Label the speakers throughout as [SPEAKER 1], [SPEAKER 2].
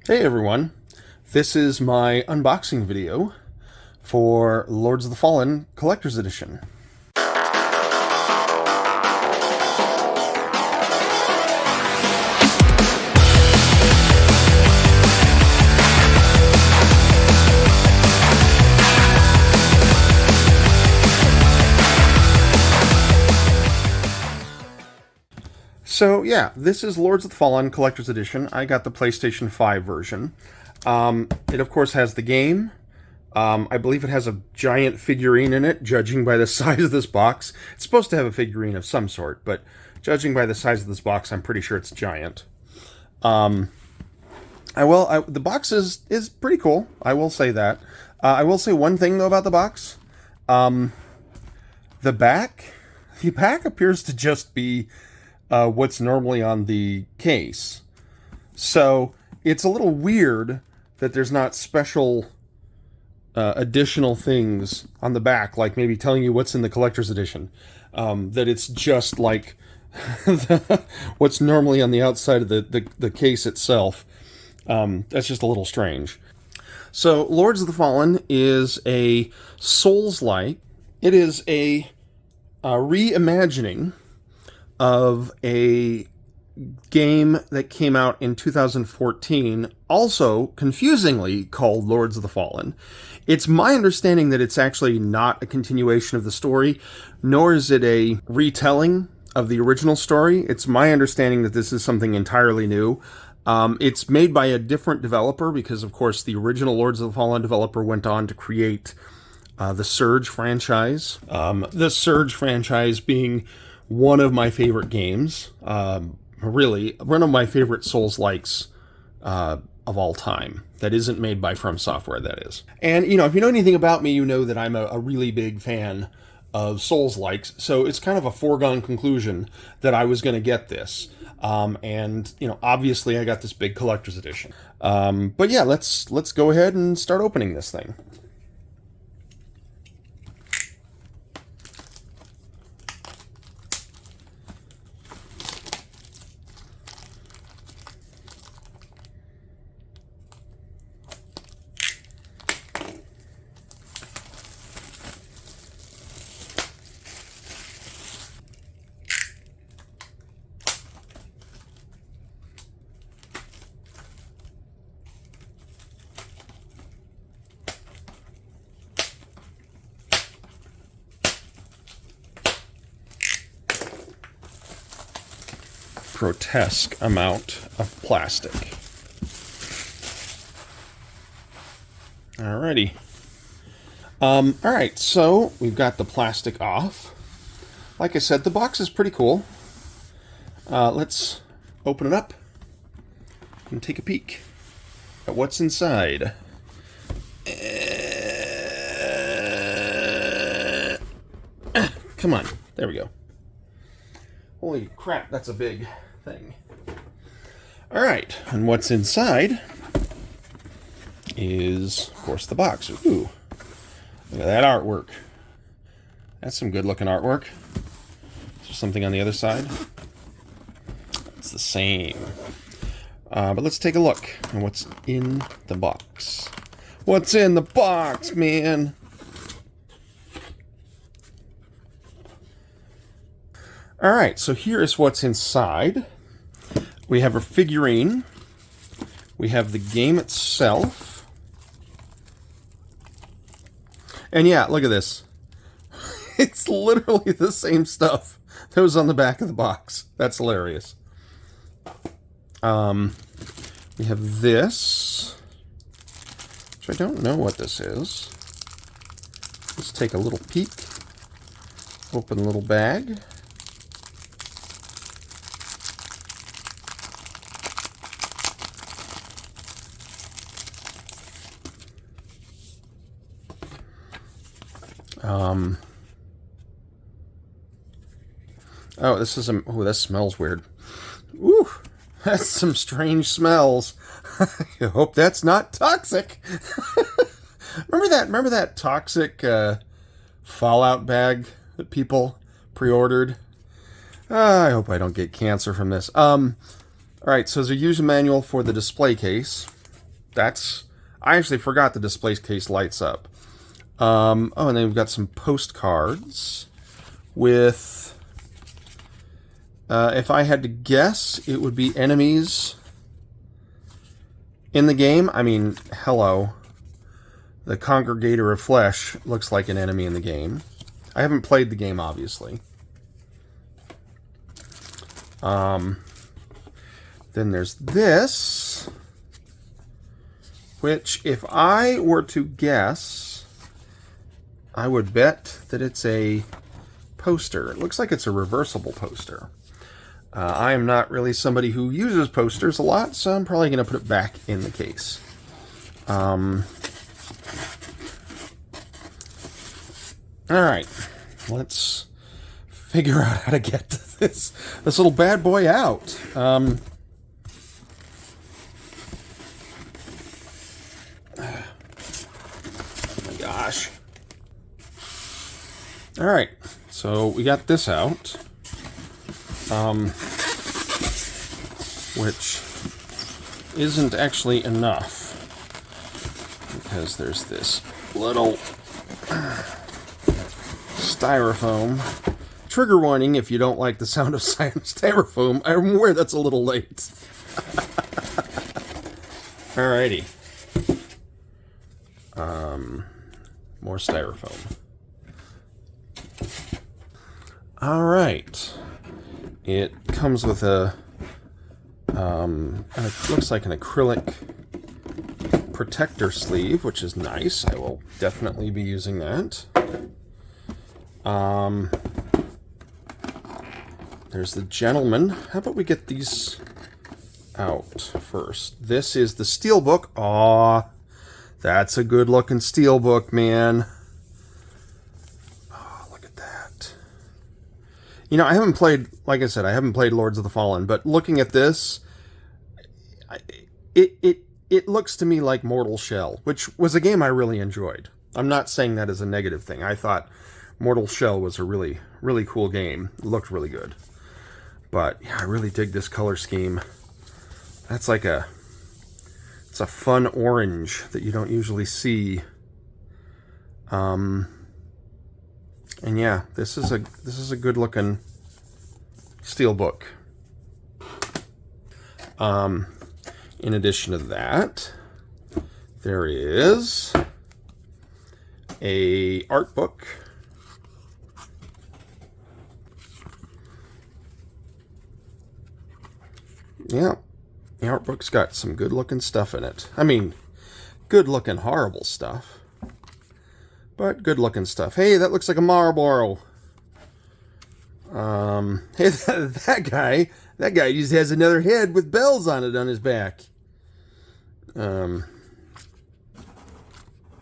[SPEAKER 1] Hey everyone, this is my unboxing video for Lords of the Fallen Collector's Edition. So yeah, this is Lords of the Fallen Collector's Edition. I got the PlayStation 5 version. It of course has the game. I believe it has a giant figurine in it, judging by the size of this box. It's supposed to have a figurine of some sort, but judging by the size of this box, I'm pretty sure it's giant. The box is pretty cool. I will say that. I will say one thing though about the box. The back appears to just be what's normally on the case. So it's a little weird that there's not special additional things on the back, like maybe telling you what's in the collector's edition. That it's just like what's normally on the outside of the case itself. That's just a little strange. So Lords of the Fallen is a Souls-like. It is a reimagining of a game that came out in 2014, also confusingly called Lords of the Fallen. It's my understanding that it's actually not a continuation of the story, nor is it a retelling of the original story. It's my understanding that this is something entirely new. It's made by a different developer because, of course, the original Lords of the Fallen developer went on to create the Surge franchise. The Surge franchise being one of my favorite games, really, one of my favorite Souls-likes of all time. That isn't made by From Software, that is. And, if you know anything about me, you know that I'm a really big fan of Souls-likes, so it's kind of a foregone conclusion that I was going to get this. And, obviously I got this big collector's edition. But yeah, let's go ahead and start opening this thing. Grotesque amount of plastic. Alrighty. Alright, so we've got the plastic off. Like I said, the box is pretty cool. Let's open it up and take a peek at what's inside. Come on, there we go. Holy crap, that's a big thing. Alright, and what's inside is, of course, the box. Ooh, look at that artwork. That's some good looking artwork. Is there something on the other side? It's the same. But let's take a look at what's in the box. What's in the box, man? Alright, so here is what's inside. We have a figurine. We have the game itself. And yeah, look at this. It's literally the same stuff that was on the back of the box. That's hilarious. We have this, which I don't know what this is. Let's take a little peek. Open a little bag. Oh, this is oh, that smells weird. Ooh, that's some strange smells. I hope that's not toxic. Remember that toxic Fallout bag that people pre-ordered? I hope I don't get cancer from this. Alright, so there's a user manual for the display case. I actually forgot the display case lights up. Oh, and then we've got some postcards with, if I had to guess, it would be enemies in the game. I mean, hello. The Congregator of Flesh looks like an enemy in the game. I haven't played the game, obviously. Then there's this, which, if I were to guess, I would bet that it's a poster. It looks like it's a reversible poster. I am not really somebody who uses posters a lot, so I'm probably going to put it back in the case. Alright, let's figure out how to get this little bad boy out. Oh my gosh. Alright, so we got this out. Which isn't actually enough, because there's this little styrofoam. Trigger warning if you don't like the sound of styrofoam. I'm aware that's a little late. Alrighty. More styrofoam. Alright. It comes with a it looks like an acrylic protector sleeve, which is nice. I will definitely be using that. There's the gentleman. How about we get these out first? This is the steelbook. Aw, that's a good looking steelbook, man. Oh, look at that. You know, I haven't played, like I said, I haven't played Lords of the Fallen, but looking at this, it looks to me like Mortal Shell, which was a game I really enjoyed. I'm not saying that as a negative thing. I thought Mortal Shell was a really, really cool game. It looked really good. But yeah, I really dig this color scheme. That's like it's a fun orange that you don't usually see. And yeah, this is a good looking steelbook. In addition to that, there is a art book. Yeah, the art book's got some good looking stuff in it. I mean, good looking horrible stuff, but good looking stuff. Hey, that looks like a Marlboro. Hey, that guy just has another head with bells on it on his back.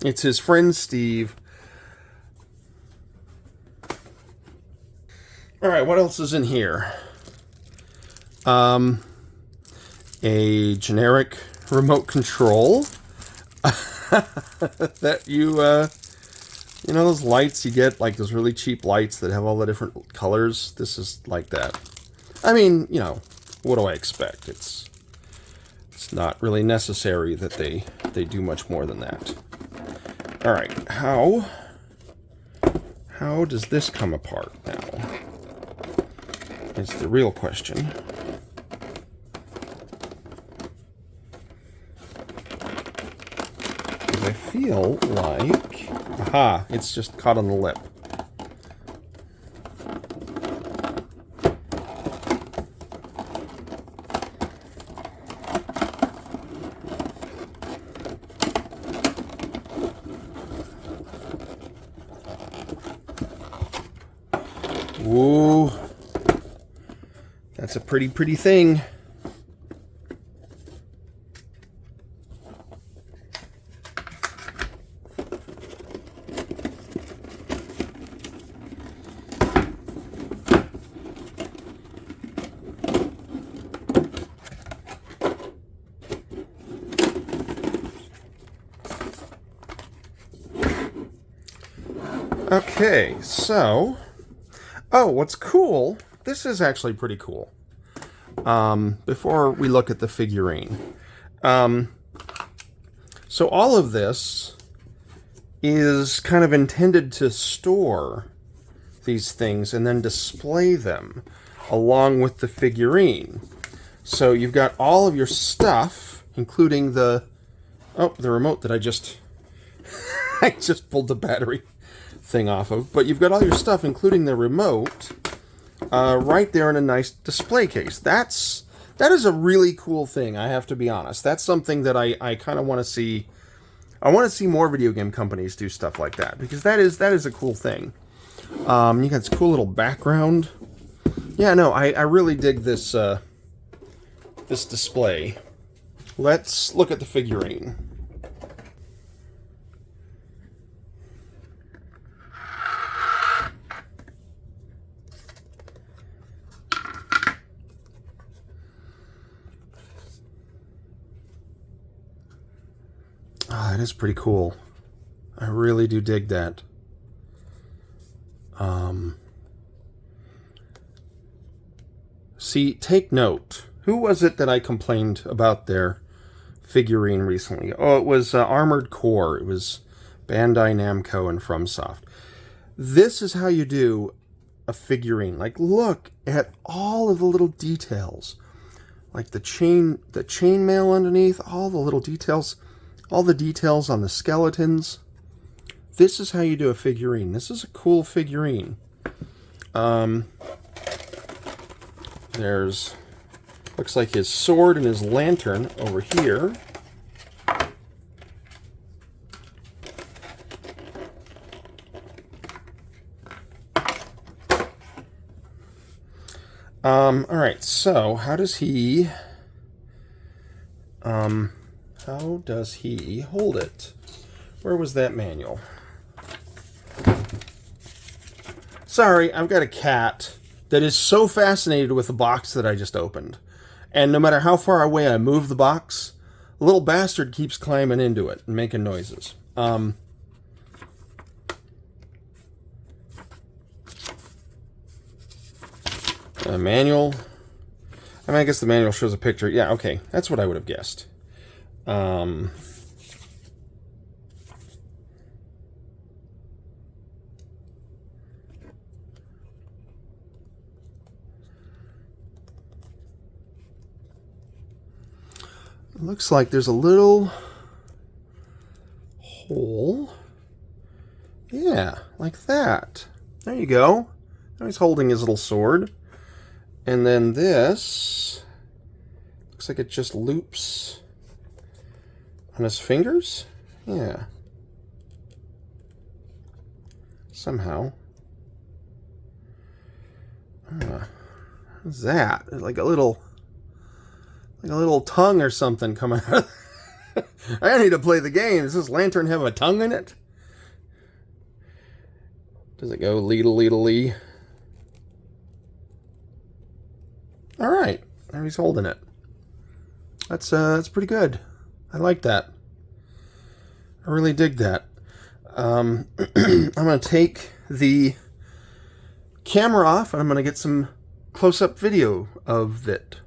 [SPEAKER 1] It's his friend Steve. Alright, what else is in here? A generic remote control. That you know those lights you get, like those really cheap lights that have all the different colors? This is like that. I mean, you know, what do I expect? It's not really necessary that they do much more than that. All right, how does this come apart now? It's the real question. I feel like, aha, it's just caught on the lip. Ooh, that's a pretty thing. Okay, so, oh, what's cool, this is actually pretty cool. Before we look at the figurine, So all of this is kind of intended to store these things and then display them along with the figurine. So you've got all of your stuff, including the remote that I just I just pulled the battery thing off of. But you've got all your stuff, including the remote, right there in a nice display case. That is a really cool thing, I have to be honest. That's something that I kind of want to see. I want to see more video game companies do stuff like that, because that is a cool thing. You got this cool little background. Yeah, no, I really dig this this display. Let's look at the figurine. That is pretty cool. I really do dig that. See, take note. Who was it that I complained about their figurine recently? Oh, it was Armored Core. It was Bandai Namco and FromSoft. This is how you do a figurine. Like, look at all of the little details. Like the chainmail underneath, all the little details, all the details on the skeletons. This is how you do a figurine. This is a cool figurine. There's, looks like his sword and his lantern over here. Alright, so how does he hold it? Where was that manual? Sorry, I've got a cat that is so fascinated with the box that I just opened. And no matter how far away I move the box, the little bastard keeps climbing into it and making noises. A manual. I mean, I guess the manual shows a picture. Yeah, okay. That's what I would have guessed. It looks like there's a little hole. Yeah, like that. There you go. Now he's holding his little sword. And then this looks like it just loops on his fingers. Yeah. Somehow. What's that? Like a little tongue or something coming out. I need to play the game. Does this lantern have a tongue in it? Does it go lee-lee-lee? All right, there he's holding it. That's pretty good. I like that. I really dig that. I'm gonna take the camera off and I'm gonna get some close-up video of it.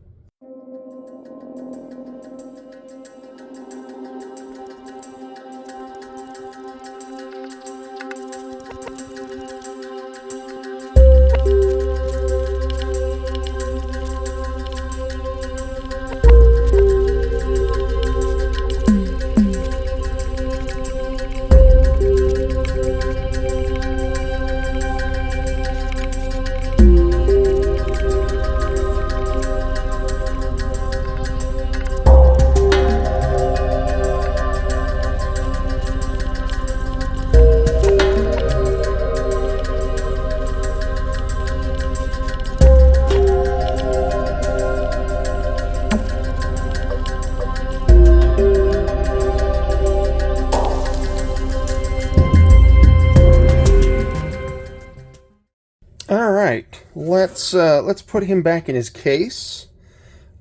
[SPEAKER 1] Let's put him back in his case.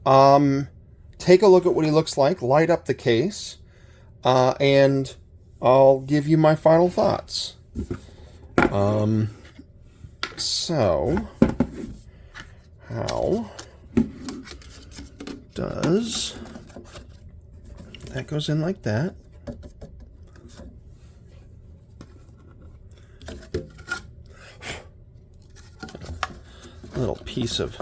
[SPEAKER 1] Take a look at what he looks like, light up the case, and I'll give you my final thoughts. So, how does that goes in like that? piece of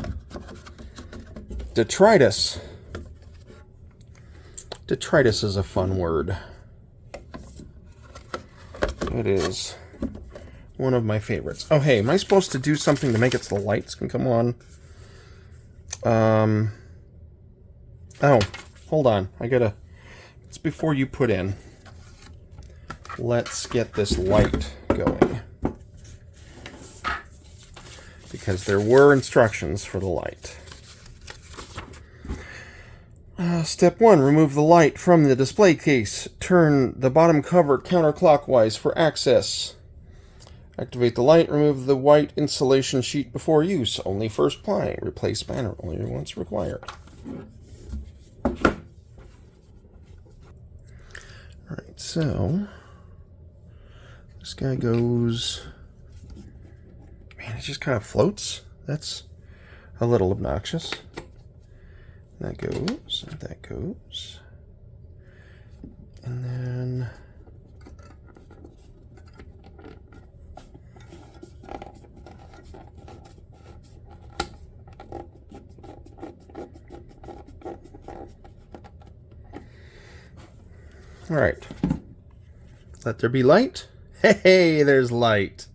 [SPEAKER 1] detritus. Detritus is a fun word. It is one of my favorites. Oh, hey, am I supposed to do something to make it so the lights can come on? Oh, hold on. It's before you put in. Let's get this light going. Because there were instructions for the light. Step 1, remove the light from the display case. Turn the bottom cover counterclockwise for access. Activate the light, remove the white insulation sheet before use. Only first apply. Replace banner only once required. Alright, so this guy goes... Man, it just kind of floats. That's a little obnoxious. That goes, and that goes. And then... Alright. Let there be light. Hey, there's light.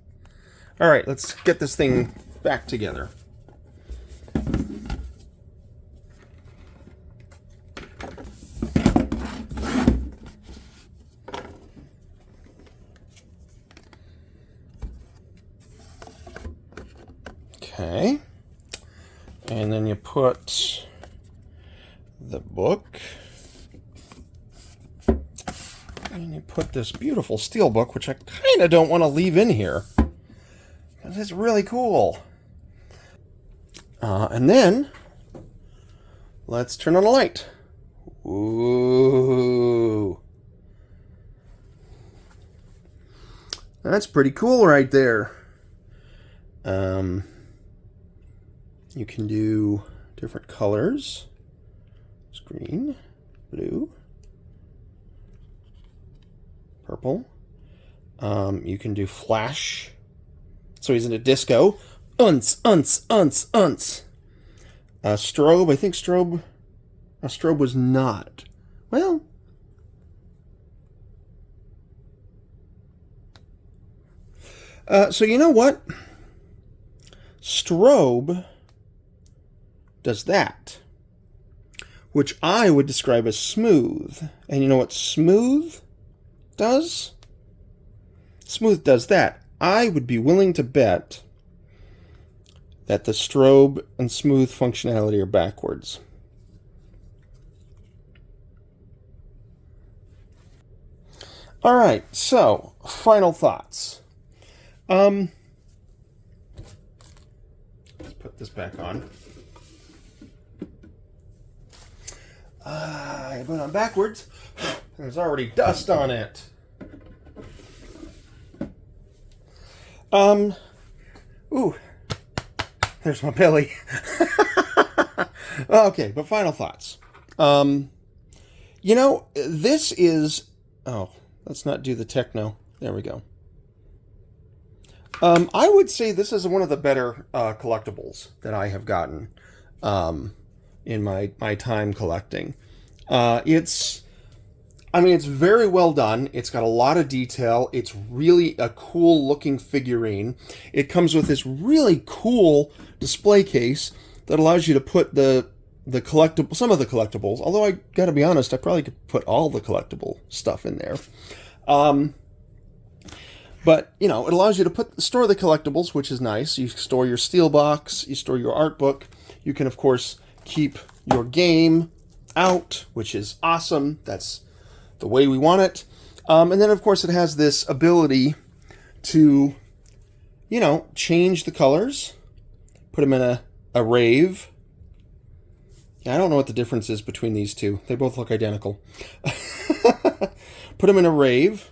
[SPEAKER 1] Alright, let's get this thing back together. Okay. And then you put the book. And you put this beautiful steel book, which I kind of don't want to leave in here. Because it's really cool. And then, let's turn on the light. Ooh. That's pretty cool right there. You can do different colors. It's green, blue, purple. You can do flash. So he's in a disco. Unce, unce, unce, unce. Strobe. I think strobe. A strobe was not. Well. So you know what? Strobe does that, which I would describe as smooth. And you know what smooth does? Smooth does that. I would be willing to bet that the strobe and smooth functionality are backwards. All right, so final thoughts. Let's put this back on. I put it on backwards. There's already dust on it. Ooh, there's my belly. Okay, but final thoughts. You know, this is... Oh, let's not do the techno. There we go. I would say this is one of the better collectibles that I have gotten in my time collecting. It's very well done. It's got a lot of detail. It's really a cool looking figurine. It comes with this really cool display case that allows you to put some of the collectibles. Although I gotta be honest, I probably could put all the collectible stuff in there. But, you know, it allows you to store the collectibles, which is nice. You store your steel box, you store your art book. You can, of course, keep your game out, which is awesome. That's the way we want it. And then, of course, it has this ability to, you know, change the colors, put them in a rave. Yeah, I don't know what the difference is between these two. They both look identical. Put them in a rave.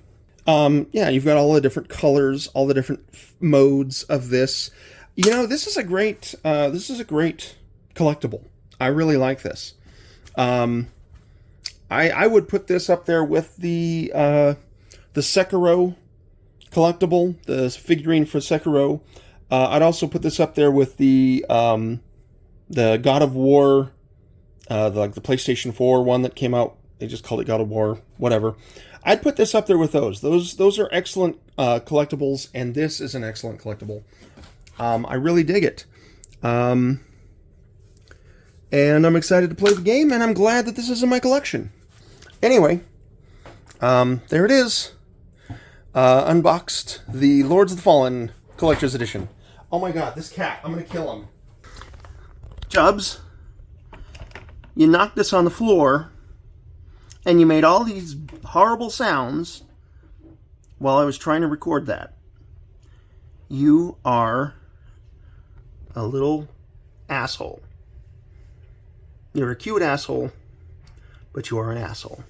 [SPEAKER 1] Yeah, you've got all the different colors, all the different modes of this. You know, this is a great collectible. I really like this. I would put this up there with the Sekiro collectible, the figurine for Sekiro. I'd also put this up there with the God of War, like the PlayStation 4 one that came out. They just called it God of War, whatever. I'd put this up there with those. Those are excellent collectibles, and this is an excellent collectible. I really dig it. And I'm excited to play the game, and I'm glad that this is in my collection. Anyway, there it is. Unboxed the Lords of the Fallen Collector's Edition. Oh my god, this cat. I'm going to kill him. Jubs, you knocked this on the floor, and you made all these horrible sounds while I was trying to record that. You are a little asshole. You're a cute asshole, but you are an asshole.